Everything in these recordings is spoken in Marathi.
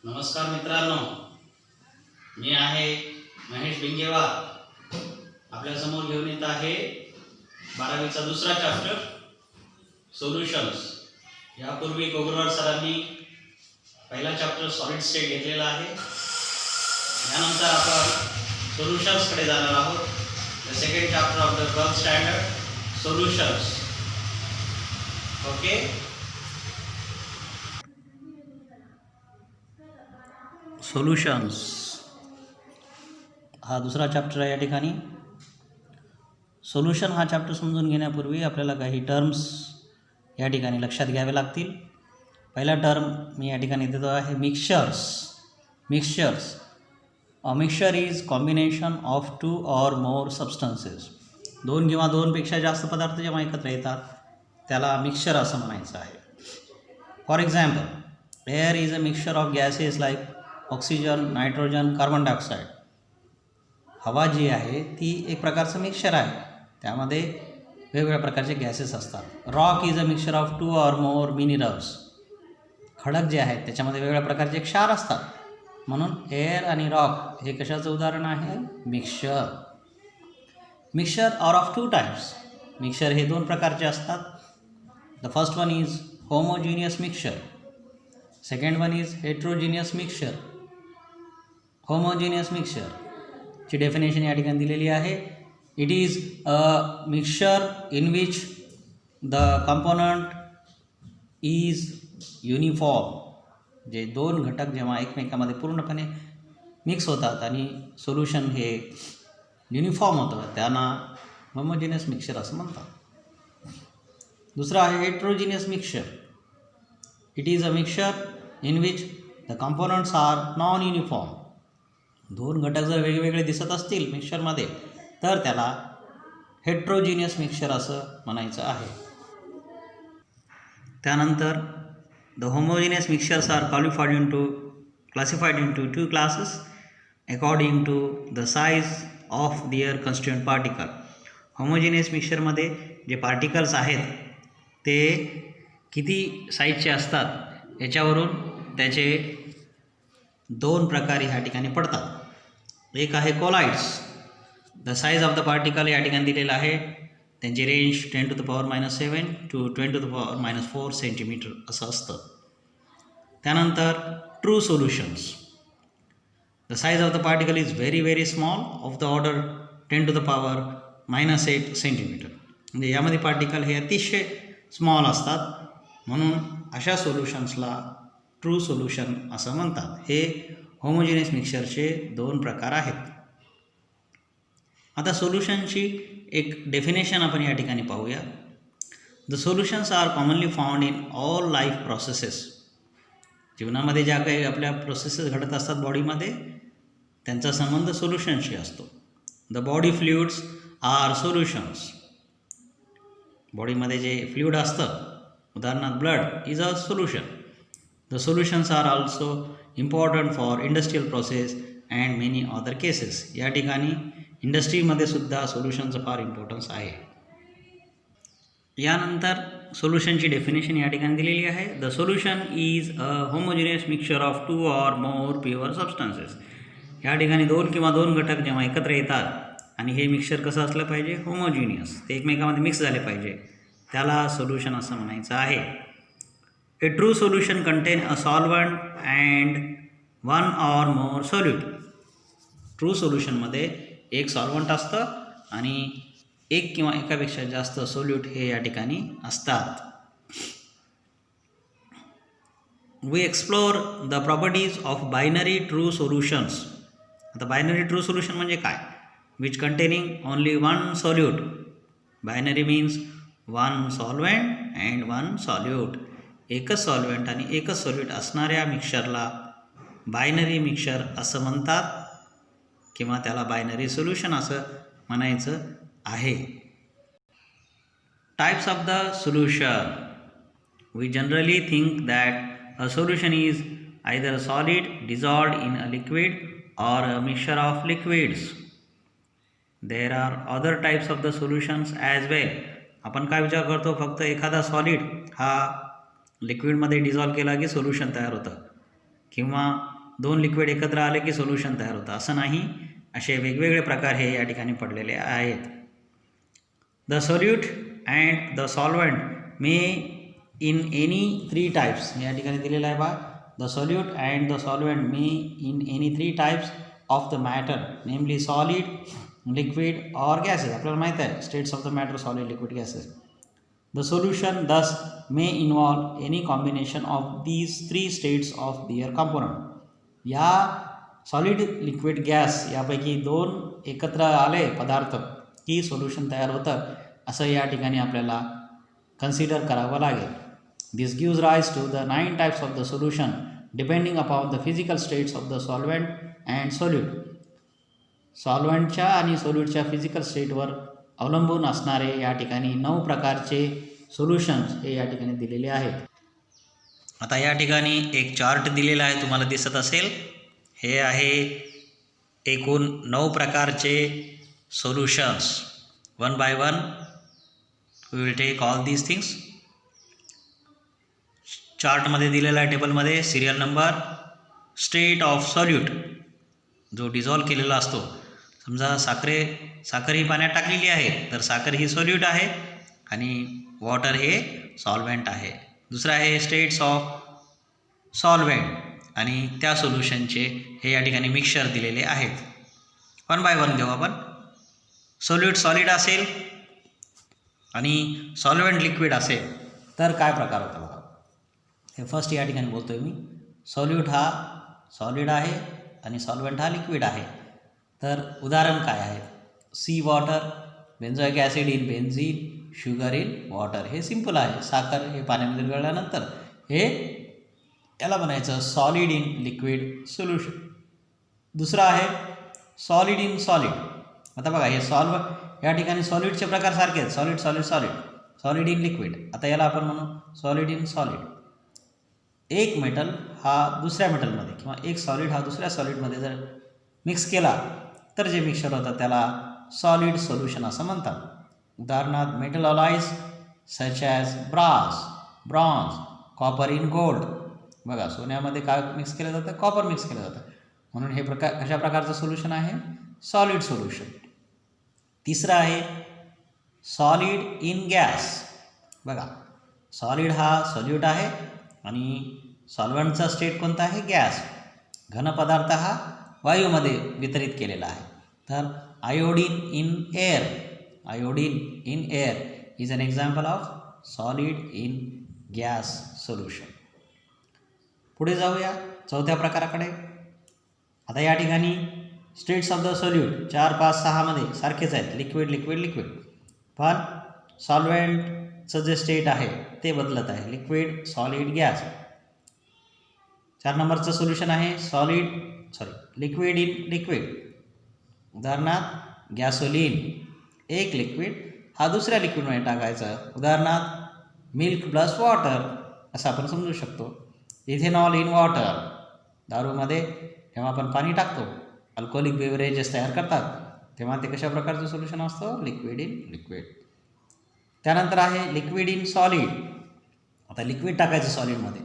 नमस्कार मित्रांनो, मी आहे महेश बिंगेवार. आपल्यासमोर घेऊन येत आहे 12वीचा दुसरा चॅप्टर सोल्युशन्स. यापूर्वी गोगरवार सरांनी पहिला चॅप्टर सॉलिड स्टेट घेतलेला आहे. यानंतर आपण सोल्युशन्सकडे जाणार आहोत. The second chapter of the 12th standard solutions. Okay, solutions हा दुसरा चॅप्टर आहे. या ठिकाणी सोल्युशन हा चॅप्टर समजून घेण्यापूर्वी आपल्याला काही टर्म्स या ठिकाणी लक्षात घ्यावे लागतील. पहिला टर्म मी या ठिकाणी देतो आहे mixtures. A mixture is combination of 2 or more substances. 2 किंवा 2पेक्षा जास्त पदार्थ जेव्हा एकत्र येतात त्याला मिक्सचर असं म्हणायचं आहे. For example, air is a mixture of gases like oxygen, nitrogen, carbon dioxide. हवा जी आहे ती एक प्रकारचं मिक्सचर आहे. त्यामध्ये वेगवेगळ्या प्रकारचे गॅसेस असतात. Rock is a mixture of 2 or more minerals. खडक जे आहेत त्याच्यामध्ये वेगवेगळ्या प्रकारचे क्षार असतात. म्हणून एअर आणि रॉक हे कशाचं उदाहरण आहे? Mixture. Mixture are of 2 types. Mixture हे 2 प्रकारचे असतात. The first one is homogeneous mixture. Second one is heterogeneous mixture. Homogeneous मिक्सचरची डेफिनेशन या ठिकाणी दिलेली आहे. It is a mixture in which the component is uniform. जे 2 घटक जेव्हा एकमेकांमध्ये पूर्णपणे मिक्स होतात आणि सोल्युशन हे युनिफॉर्म होतं त्यांना होमोजिनियस मिक्सचर असं म्हणतात. दुसरं आहे heterogeneous mixture. It is a mixture in which the components are non uniform. 2 घटक जर वेगवेगळे दिसत असतील मिक्सचरमध्ये तर त्याला हेट्रोजिनियस मिक्सचर असं म्हणायचं आहे. त्यानंतर the homogeneous mixtures are classified into 2 classes according to the size of their constituent particle. Homogeneous मिक्सचरमध्ये जे पार्टिकल्स आहेत ते किती साईजचे असतात याच्यावरून त्याचे 2 प्रकार ह्या ठिकाणी पडतात. एक आहे colloids. The size of the particle या ठिकाणी दिलेलं आहे. त्यांची रेंज 10⁻⁷ to 10⁻⁴ सेंटीमीटर असं असतं. त्यानंतर true solutions. The size of the particle is very small of the order 10⁻⁸ centimetre. म्हणजे यामध्ये पार्टिकल हे अतिशय स्मॉल असतात. म्हणून अशा सोल्युशन्सला ट्रू सोल्युशन असं म्हणतात. हे होमोजिनियस मिक्सचरचे 2 प्रकार आहेत. आता सोल्युशनची एक डेफिनेशन आपण या ठिकाणी पाहूया. The solutions are commonly found in all life processes. जीवनामध्ये ज्या काही आपल्या प्रोसेसेस घडत असतात बॉडीमध्ये त्यांचा संबंध सोल्युशनशी असतो. The body fluids are solutions. बॉडीमध्ये जे फ्लुइड असतं उदाहरणार्थ blood is a solution. The solutions are also important for industrial process and many other cases. या ठिकाणी इंडस्ट्रीमध्ये सुद्धा सोल्युशनचं फार इम्पॉर्टन्स आहे. यानंतर सोल्युशनची डेफिनेशन या ठिकाणी दिलेली आहे. The solution is a homogeneous mixture of 2 or more pure substances. या ठिकाणी 2 किंवा 2 घटक जेव्हा एकत्र येतात आणि हे मिक्सचर कसं असलं पाहिजे? होमोजिनियस. ते एकमेकांमध्ये मिक्स झाले पाहिजे. त्याला सोल्युशन असं म्हणायचं आहे. A true solution contain a solvent and 1 or more solute. True सोल्युशनमध्ये एक सॉल्वंट असतं आणि एक किंवा एकापेक्षा जास्त सोल्यूट हे या ठिकाणी असतात. We explore the properties of binary true solutions. आता बायनरी ट्रू सोल्युशन म्हणजे काय? Which containing only 1 solute. Binary means 1 solvent and 1 solute. एकच सॉल्वंट आणि एकच सोल्यूट असणाऱ्या मिक्सचरला बायनरी मिक्सचर असं म्हणतात किंवा त्याला बायनरी सोल्युशन असं म्हणायचं आहे. Types of the solution. We generally think that a solution is either solid dissolved in a liquid or a mixture of liquids. There are other types of the solutions as well. आपण काय विचार करतो? फक्त एखादा सॉलिड हा लिक्विडमध्ये डिझॉल्व केला की सोल्युशन तयार होतं. किंवा 2 लिक्विड एकत्र आले की सोल्युशन तयार होतं असं नाही. असे वेगवेगळे प्रकार हे या ठिकाणी पडलेले आहेत. The solute and the solvent may in any 3 types या ठिकाणी दिलेलं आहे बा. The solute and the solvent may in any 3 types of the matter नेमली सॉलिड, लिक्विड और गॅसेस. आपल्याला माहीत आहे states of the matter solid, liquid, gases. The solution thus may involve any combination of these 3 states of their component. या सॉलिड, लिक्विड, गॅस यापैकी 2 एकत्र आले पदार्थ की सोल्युशन तयार होतं असं या ठिकाणी आपल्याला कन्सिडर करावं लागेल. This gives rise to the 9 types of the solution depending upon the physical states of the solvent and solute. सॉल्वंटच्या आणि सोल्यूटच्या फिजिकल स्टेटवर अवलंबून असणारे या ठिकाणी 9 प्रकारचे सोल्युशन्स हे या ठिकाणी दिलेले आहेत. आता या ठिकाणी एक चार्ट दिलेला आहे, तुम्हाला दिसत असेल. हे आहे एकूण 9 प्रकारचे solutions. One by one we will take all these things. चार्टमध्ये दिलेला आहे टेबलमध्ये serial number, state of solute जो डिझॉल्व केलेला असतो. समजा साखर ही पाण्यात टाकलेली आहे तर साखर ही सोल्यूट आहे आणि वॉटर हे सॉल्व्हेंट आहे. दुसरं आहे स्टेट्स ऑफ सॉल्व्हेंट आणि त्या सोल्युशनचे हे या ठिकाणी मिक्सचर दिलेले आहेत. वन बाय वन घेऊ आपण. सोल्यूट सॉलिड असेल आणि सॉल्व्हेंट लिक्विड असेल तर काय प्रकार होता बघा. हे फर्स्ट या ठिकाणी बोलतो आहे मी. सोल्यूट हा सॉलिड आहे आणि सॉल्व्हेंट हा लिक्विड आहे. तर उदाहरण काय आहेत? Sea water, benzoic acid in benzene, sugar in water. हे सिंपल आहे. साखर हे पाण्यामध्ये विरघळल्यानंतर हे याला म्हणायचं सॉलिड इन लिक्विड सोल्युशन. दुसरं आहे सॉलिड इन सॉलिड. आता बघा हे या ठिकाणी सॉलिडचे प्रकार सारखे आहेत. Solid solid solid, solid in liquid. आता याला आपण म्हणू सॉलिड इन सॉलिड. एक मेटल हा दुसऱ्या मेटलमध्ये किंवा एक सॉलिड हा दुसऱ्या सॉलिडमध्ये जर मिक्स केला तर जे मिक्सचर होतं त्याला सॉलिड सोल्युशन असं म्हणतात. उदाहरणार्थ metal alloys such as brass, bronze, copper in gold. बघा सोन्यामध्ये काय मिक्स केलं जातं? कॉपर मिक्स केलं जातं. म्हणून हे कशा प्रकारचं सोल्युशन आहे? Solid solution. तिसरं आहे सॉलिड इन गॅस. बघा सॉलिड हा सॉल्यूट आहे आणि सॉल्व्हंटचा स्टेट कोणता आहे? गॅस. घन पदार्थ हा वायूमध्ये वितरित केलेला आहे. तर iodine in air, iodine in air is an example of solid in gas solution. पुढे जाऊया चौथ्या प्रकाराकडे. आता या ठिकाणी स्टेट्स ऑफ द सोल्यूट 4, 5, 6मध्ये सारखेच आहेत. Liquid liquid liquid. पण सॉल्व्हेंटचं जे स्टेट आहे ते बदलत आहे. Liquid, solid, gas. 4 नंबरचं सोल्युशन आहे लिक्विड इन लिक्विड. उदाहरणार्थ गॅसोलीन. एक लिक्विड हा दुसऱ्या लिक्विडमध्ये टाकायचा. उदाहरणार्थ मिल्क प्लस वॉटर असं आपण समजू शकतो. Ethanol in water. दारूमध्ये जेव्हा आपण पाणी टाकतो, अल्कोहोलिक बेवरेजेस तयार करतात तेव्हा ते कशा प्रकारचं सोल्युशन असतं? Liquid in liquid. त्यानंतर आहे लिक्विड इन सॉलिड. आता लिक्विड टाकायचं सॉलिडमध्ये.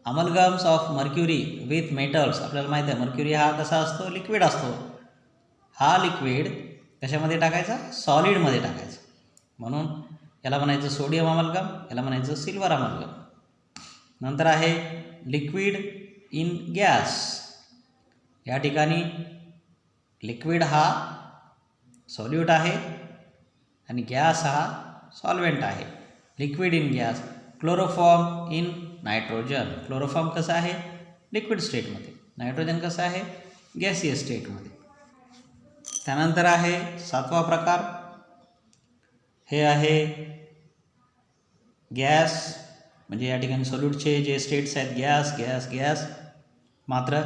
अमलगम्स ऑफ मर्क्युरी विथ मेटल्स. आपल्याला माहीत आहे मर्क्युरी हा कसा असतो? लिक्विड असतो. हा लिक्विड कशामध्ये टाकायचा? सॉलिडमध्ये टाकायचा. म्हणून याला म्हणायचं सोडियम अमलगम, याला म्हणायचं सिल्वर अमलगम. नंतर आहे लिक्विड इन गॅस. या ठिकाणी लिक्विड हा सॉल्यूट आहे आणि गॅस हा सॉल्व्हेंट आहे. Liquid in gas. Chloroform in nitrogen. Chloroform कसं आहे? लिक्विड स्टेटमध्ये. नायट्रोजन कसं आहे? गॅसियस स्टेटमध्ये. त्यानंतर आहे 7वा प्रकार. हे आहे गॅस. म्हणजे या ठिकाणी सोल्यूटचे जे स्टेट्स आहेत गॅस गॅस गॅस, मात्र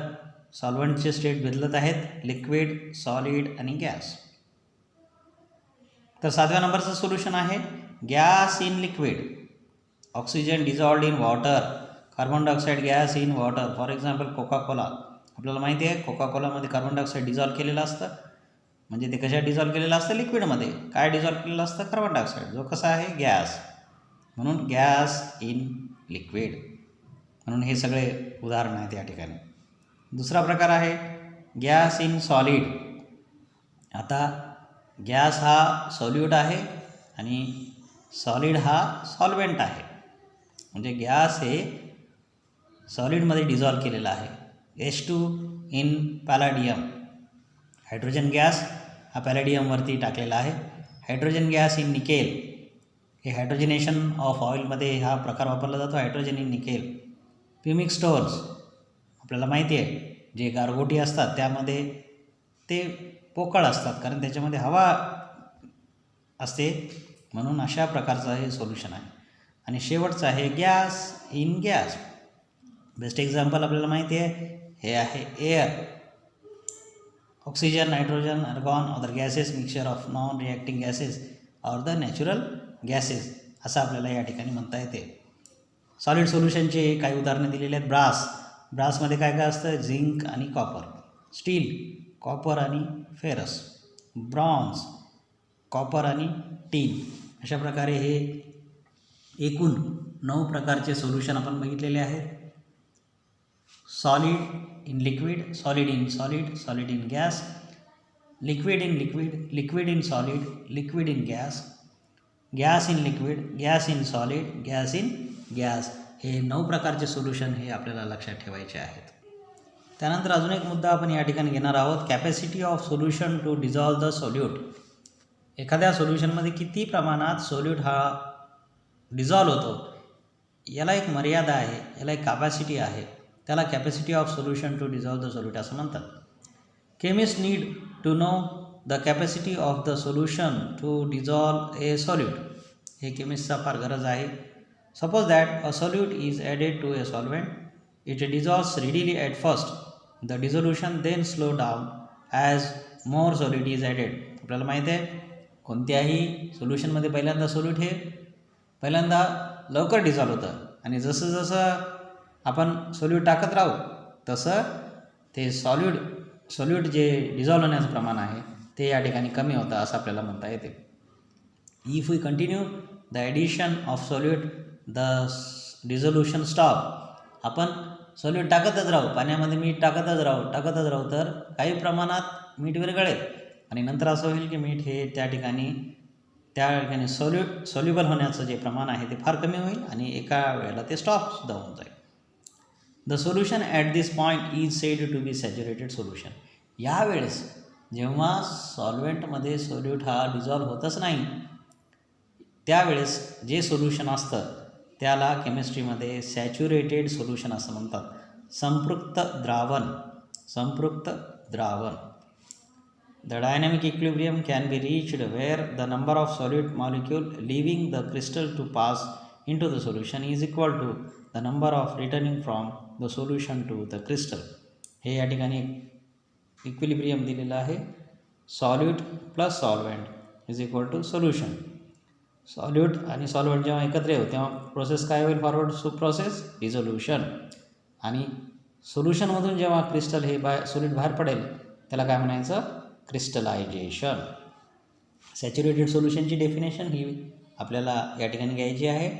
सॉल्व्हंटचे स्टेट बदलत आहेत. लिक्विड, सॉलिड आणि गॅस. तर 7व्या नंबरचं सोल्युशन आहे gas in liquid. Oxygen dissolved in water, carbon dioxide gas in water. For example Coca Cola. आपल्याला माहिती आहे कोका कोलामध्ये कार्बन डायऑक्साईड डिझॉल्व केलेलं असतं. म्हणजे ते कशात डिझॉल्व केलेलं असतं? लिक्विडमध्ये. काय डिझॉल्व केलेलं असतं? कार्बन डायऑक्साईड, जो कसा आहे? गॅस. म्हणून गॅस इन लिक्विड. म्हणून हे सगळे उदाहरणं आहेत या ठिकाणी. दुसरा प्रकार आहे गॅस इन सॉलिड. आता गॅस हा सॉल्यूट आहे आणि सॉलिड हा सॉल्वेंट आहे. म्हणजे गॅस हे सॉलिडमध्ये डिझॉल्व केलेला आहे. H2 in पॅलाडियम. हायड्रोजन गॅस हा पॅलेडियमवरती टाकलेला आहे. Hydrogen gas in nickel. हे हायड्रोजनेशन ऑफ ऑइलमध्ये हा प्रकार वापरला जातो, हायड्रोजन इन निकेल. प्युमिक स्टोन्स आपल्याला माहिती आहे, जे गारगोटी असतात त्यामध्ये ते पोकळ असतात कारण त्याच्यामध्ये हवा असते, म्हणून अशा प्रकारचं हे सोल्युशन आहे. आणि शेवटचं आहे gas in gas. Best example आपल्याला माहिती आहे, हे आहे air. Oxygen, nitrogen, argon other gases, mixture of non reacting gases or the natural gases असं आपल्याला या ठिकाणी म्हणता येते. सॉलिड सोल्युशनचे काही उदाहरणे दिलेली आहेत. ब्रासमध्ये काय काय असतं, झिंक आणि कॉपर. स्टील, कॉपर आणि फेरस. ब्रॉन्झ, कॉपर आणि टीन. अशा प्रकारे हे एकूण 9 प्रकारचे सोल्युशन आपण बघितलेले आहेत. Solid in liquid, solid in solid, solid in gas, liquid in liquid, liquid in solid, liquid in gas, gas in liquid, gas in solid, gas in gas. हे 9 प्रकारचे सोल्युशन हे आपल्याला लक्षात ठेवायचे आहेत. त्यानंतर अजून एक मुद्दा आपण या ठिकाणी घेणार आहोत, capacity of solution to dissolve the solute. एखाद्या सोल्युशनमध्ये किती प्रमाणात सोल्यूट हा डिझॉल्व होतो याला एक मर्यादा आहे, याला एक कॅपॅसिटी आहे. त्याला capacity of solution to dissolve the solute असं म्हणतात. Chemist need to know the capacity of the solution to dissolve a solute. हे केमिस्टचा फार गरज आहे. Suppose that a solute is added to a solvent. It dissolves readily at first. The dissolution then slow down as more solute is added. आपल्याला माहिती आहे, कोणत्याही सोल्युशनमध्ये पहिल्यांदा सोल्यूट हे पहिल्यांदा लवकर डिझॉल्व होतं आणि जसं जसं आपण सोल्यूट टाकत राहू तसं ते सोल्यूट जे डिझॉल्व होण्याचं प्रमाण आहे ते या ठिकाणी कमी होतं असं आपल्याला म्हणता येते. If we continue the addition of solute the dissolution stop. आपण सोल्यूट टाकतच राहू, पाण्यामध्ये मीठ टाकतच राहू तर काही प्रमाणात मीठ विरघळेल आणि नंतर असं होईल की मीठ हे त्या ठिकाणी सोल्युबल होण्याचं जे प्रमाण आहे ते फार कमी होईल आणि एका वेळेला ते स्टॉपसुद्धा होऊन जाईल. The solution at this point is said to be saturated solution. यावेळेस जेव्हा सॉल्व्हेंटमध्ये सोल्यूट हा डिझॉल्व होतच नाही त्यावेळेस जे सोल्युशन असतं त्याला केमिस्ट्रीमध्ये सॅच्युरेटेड सोल्युशन असं म्हणतात. संपृक्त द्रावण. The dynamic equilibrium can be reached where the number of solute molecule leaving the crystal to pass into the solution is equal to the number of returning from the solution to the crystal. हे या ठिकाणी इक्विलिब्रियम दिलेलं आहे. Solute plus solvent is equal to solution. Solute आणि सॉल्व्हेंट जेव्हा एकत्र येऊ तेव्हा प्रोसेस काय होईल, फॉरवर्ड प्रोसेस डिझोल्युशन. आणि सोल्युशनमधून जेव्हा क्रिस्टल हे सोल्यूट बाहेर पडेल त्याला काय म्हणायचं, क्रिस्टलायझेशन. सॅच्युरेटेड सोल्युशनची डेफिनेशन ही आपल्याला या ठिकाणी घ्यायची आहे.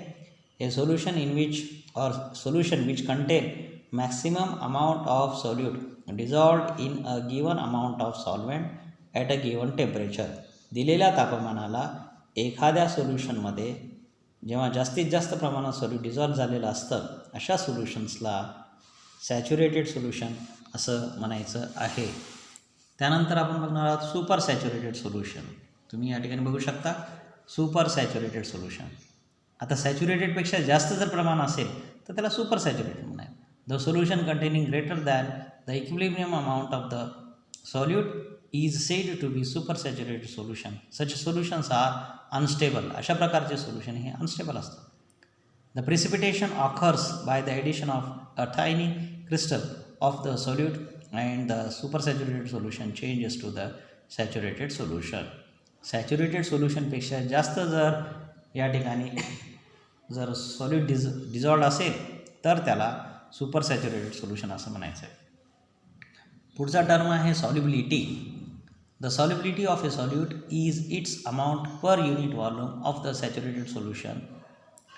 A solution in which or solution which contain maximum amount of solute dissolved in a given amount of solvent at a given temperature. दिलेल्या तापमानाला एखाद्या सोल्युशनमध्ये जेव्हा जास्तीत जास्त प्रमाणात सोल्यूट डिझॉल्व झालेलं असतं अशा सोल्युशन्सला सॅच्युरेटेड सोल्युशन असं म्हणायचं आहे. त्यानंतर आपण बघणार आहोत सुपर सॅच्युरेटेड सोल्युशन. तुम्ही या ठिकाणी बघू शकता सुपर सॅच्युरेटेड सोल्युशन. आता सॅच्युरेटेडपेक्षा जास्त जर प्रमाण असेल तर त्याला सुपर सॅच्युरेटेड म्हणायचं. The solution containing greater than the equilibrium amount of the solute is said to be super saturated solution. Such solutions are unstable. अशा प्रकारचे सोल्युशन हे अनस्टेबल असतात. The precipitation occurs by the addition of a tiny crystal of the solute and the super saturated solution changes to the saturated solution. Saturated सोल्युशनपेक्षा जास्त जर या ठिकाणी जर सॉल्यूट डिझॉल्व्ड असेल तर त्याला सुपर सॅच्युरेटेड सोल्युशन असं म्हणायचं आहे. पुढचा टर्म आहे solubility. The solubility of A solute is it's amount per unit volume of the saturated solution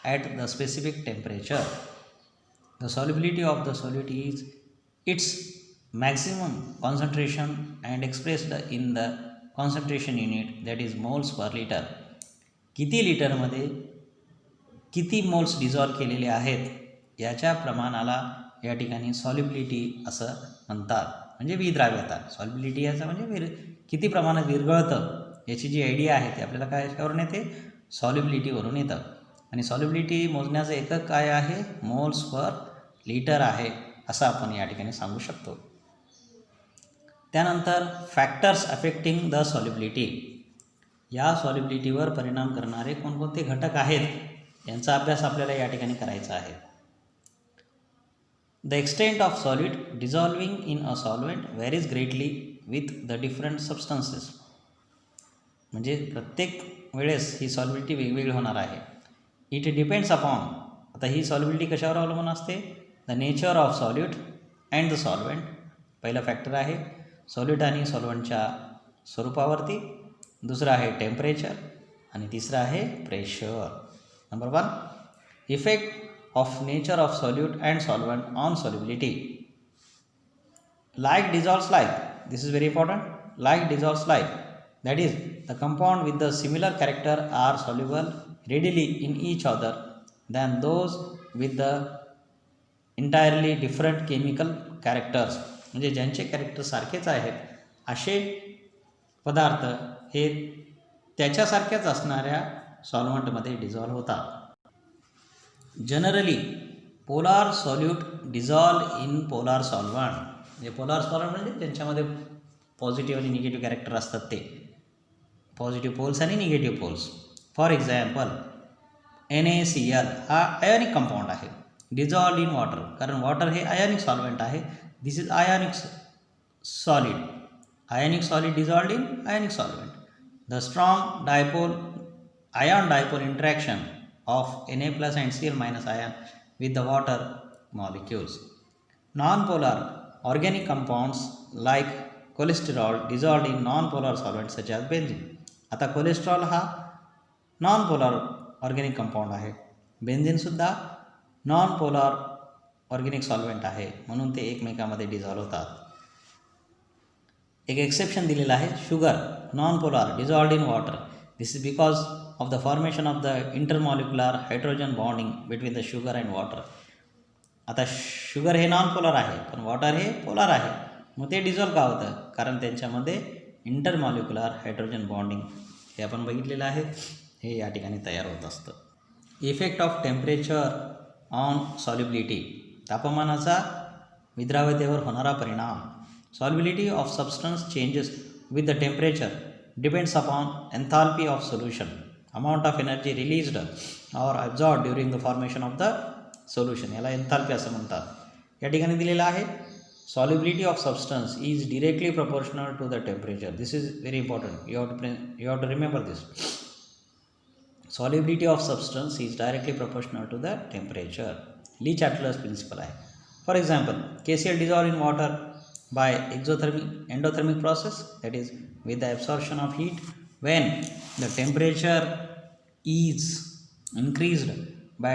at the specific temperature. The solubility of the solute is it's maximum concentration and expressed in the concentration unit, that is moles per liter. किती लिटरमध्ये किती मोल्स डिझॉल्व केलेले आहेत याच्या प्रमाणाला या ठिकाणी सॉल्युबिलिटी असं म्हणतात, म्हणजे विद्राव्यता. सॉल्युबिलिटी याचा म्हणजे किती प्रमाणात विरघळतं याची जी आयडिया आहे ती आपल्याला काय याच्यावरून येते, सॉल्युबिलिटीवरून येतं. आणि सॉल्युबिलिटी मोजण्याचं एकक काय आहे, मोल्स पर लिटर आहे असं आपण या ठिकाणी सांगू शकतो. त्यानंतर फॅक्टर्स अफेक्टिंग द सॉल्युबिलिटी. या सॉल्युबिलिटीवर परिणाम करणारे कोणकोणते घटक आहेत यांचा अभ्यास आपल्याला या ठिकाणी करायचा आहे. The extent of solid dissolving in a solvent varies greatly with the different substances. म्हणजे प्रत्येक वेळेस ही सॉल्युबिलिटी वेगवेगळी होणार आहे. इट डिपेंड्स अपॉन, आता ही सॉल्युबिलिटी कशावर अवलंबून असते, the nature of solute and the solvent. पहिला फॅक्टर आहे सॉल्यूट आणि सॉल्व्हेंटच्या स्वरूपावरती, दुसरा आहे टेम्परेचर आणि तिसरा आहे pressure. Number 1, effect of nature of solute and solvent on solubility. Like dissolves like, this is very important. Like dissolves like, that is the compound with the similar character are soluble readily in each other than those with the entirely different chemical characters. म्हणजे ज्यांचे कॅरेक्टर सारखेच आहेत असे पदार्थ हे त्याच्यासारख्याच असणाऱ्या सॉल्व्हंटमध्ये डिझॉल्व्ह होतात. Generally polar solute dissolve in polar solvent. म्हणजे पोलार सॉल्व्हंट म्हणजे त्यांच्यामध्ये पॉझिटिव्ह आणि निगेटिव्ह कॅरेक्टर असतात, ते पॉझिटिव्ह पोल्स आणि negative poles. For example NaCl हा आयोनिक कंपाऊंड आहे, डिझॉल्ड इन वॉटर, कारण वॉटर हे आयोनिक सॉल्व्हेंट आहे. This is ionic solid. Ionic solid dissolved in ionic solvent. The strong dipole ion dipole interaction of Na+ and Cl- ion with the water molecules. Non-polar organic compounds like cholesterol dissolved in non-polar solvents such as benzene. आता कोलेस्ट्रॉल हा नॉन पोलार ऑर्गॅनिक कंपाऊंड आहे, बेन्झिनसुद्धा नॉन पोलार ऑर्गॅनिक सॉल्व्हेंट आहे, म्हणून ते एकमेकांमध्ये डिझॉल्व्ह होतात. एक एक्सेप्शन दिलेलं आहे, sugar non polar dissolved in water. This is because of the formation of the intermolecular hydrogen bonding between the sugar and water. आता शुगर हे नॉन पोलार आहे पण वॉटर हे पोलार आहे, मग ते डिझॉल्व का होतं, कारण त्यांच्यामध्ये इंटरमॉलिक्युलर हायड्रोजन बॉन्डिंग हे आपण बघितलेलं आहे, हे या ठिकाणी तयार होत असतं. Effect of temperature on solubility. तापमानाचा विद्राव्यतेवर होणारा परिणाम. Solubility of substance changes with the temperature depends upon enthalpy of solution, amount of energy released or absorb during the formation of the solution. याला एन्थाल्पी असं म्हणतात. या ठिकाणी दिलेलं आहे solubility of substance is directly proportional to the temperature. This is very important. You have to remember this. Solubility of substance is directly proportional to the temperature. Le-Chatelier's principle आहे. For example, KCl dissolved in water by endothermic process, that is with the absorption of heat. When the temperature is increased by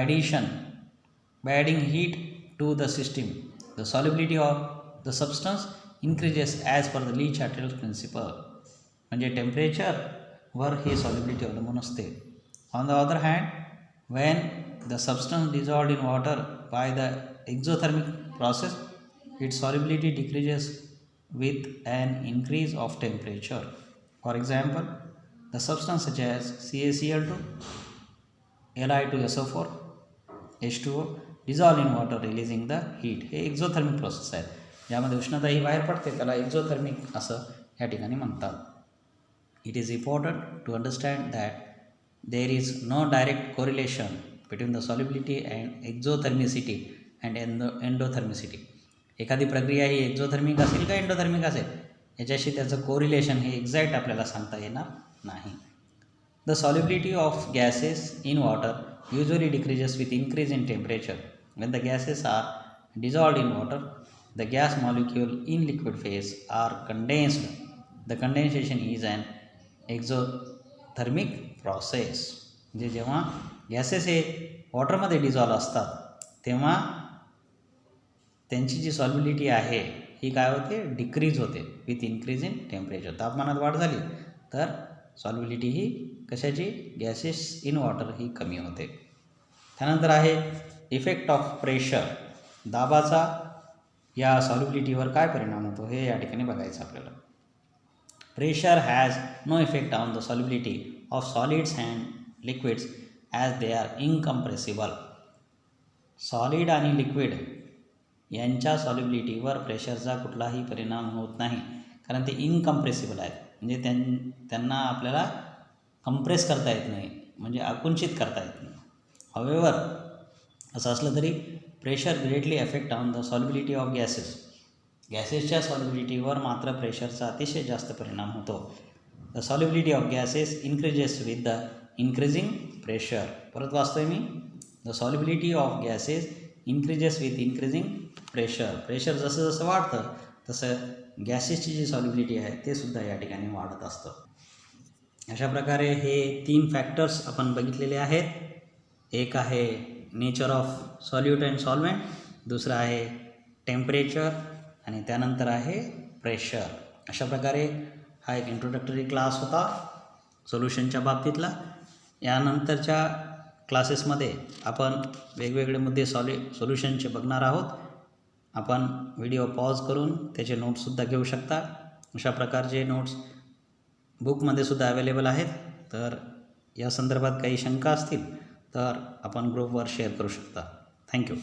adding heat to the system, the solubility of the substance increases as per the Le-Chatelier's principle. म्हणजे टेम्परेचरवर ही सॉल्युबिलिटी अवलंबून असते. On the other hand, when the substance dissolved in water by the exothermic process, its solubility decreases with an increase of temperature. For example, the substance such as CaCl2, Li2SO4, H2O dissolve in water releasing the heat. हे एक्झोथर्मिक प्रोसेस आहे, ज्यामध्ये उष्णता ही बाहेर पडते, त्याला एक्झोथर्मिक असं या ठिकाणी म्हणतात. It is important to understand that there is no direct correlation between the solubility and exothermicity and endothermicity. एखादी प्रक्रिया ही एक्झोथर्मिक असेल का एंडोथर्मिक असेल याच्याशी त्याचं कोरिलेशन हे एक्झॅक्ट आपल्याला सांगता येणार नाही. The solubility of gases in water usually decreases with increase in temperature. When the gases are dissolved in water, the gas molecule in liquid phase are condensed. The condensation is an exothermic process. म्हणजे जेव्हा गॅसेस हे वॉटरमध्ये डिझॉल्व असतात तेव्हा त्यांची जी सॉल्युबिलिटी आहे ही काय होते, डिक्रीज होते विथ इन्क्रीज इन टेम्परेचर. तापमानात वाढ झाली तर सॉल्युबिलिटी ही कशाची, गॅसेस इन वॉटर ही कमी होते. त्यानंतर आहे इफेक्ट ऑफ प्रेशर. दाबाचा या सॉल्युबिलिटीवर काय परिणाम होतो हे या ठिकाणी बघायचं आपल्याला. Pressure has no effect on the solubility of solids and liquids as they are incompressible. Solid आणि लिक्विड यांच्या सॉल्युबिलिटीवर प्रेशरचा कुठलाही परिणाम होत नाही, कारण ते इनकम्प्रेसिबल आहेत. म्हणजे त्यांना आपल्याला कंप्रेस करता येत नाही, म्हणजे आकुंचित करता येत नाही. हवेवर असं असलं तरी pressure greatly effect on the solubility of gases. गॅसेसच्या सॉल्युबिलिटीवर मात्र प्रेशरचा अतिशय जास्त परिणाम होतो. The solubility of gases increases with the increasing pressure. परत वाचतोय मी. The solubility of gases increases with increasing pressure. Pressure जसं जसं वाढतं तसं गॅसेसची जी सॉल्युबिलिटी आहे ते सुद्धा या ठिकाणी वाढत असतं. अशा प्रकारे हे 3 फॅक्टर्स आपण बघितलेले आहेत. एक आहे nature of solute and solvent, दुसरं आहे टेम्परेचर आणि त्यानंतर आहे प्रेशर. अशा प्रकारे हा एक इंट्रोडक्टरी क्लास होता सोल्युशनच्या बाबतीतला. यानंतरच्या क्लासेसमध्ये आपण वेगवेगळे मुद्दे सोल्युशनचे बघणार आहोत. आपण व्हिडिओ पॉज करून त्याचे नोट्ससुद्धा घेऊ शकता. अशा प्रकारचे नोट्स बुकमध्ये सुद्धा अवेलेबल आहेत. तर या संदर्भात काही शंका असतील तर आपण ग्रुपवर शेअर करू शकता. थँक्यू.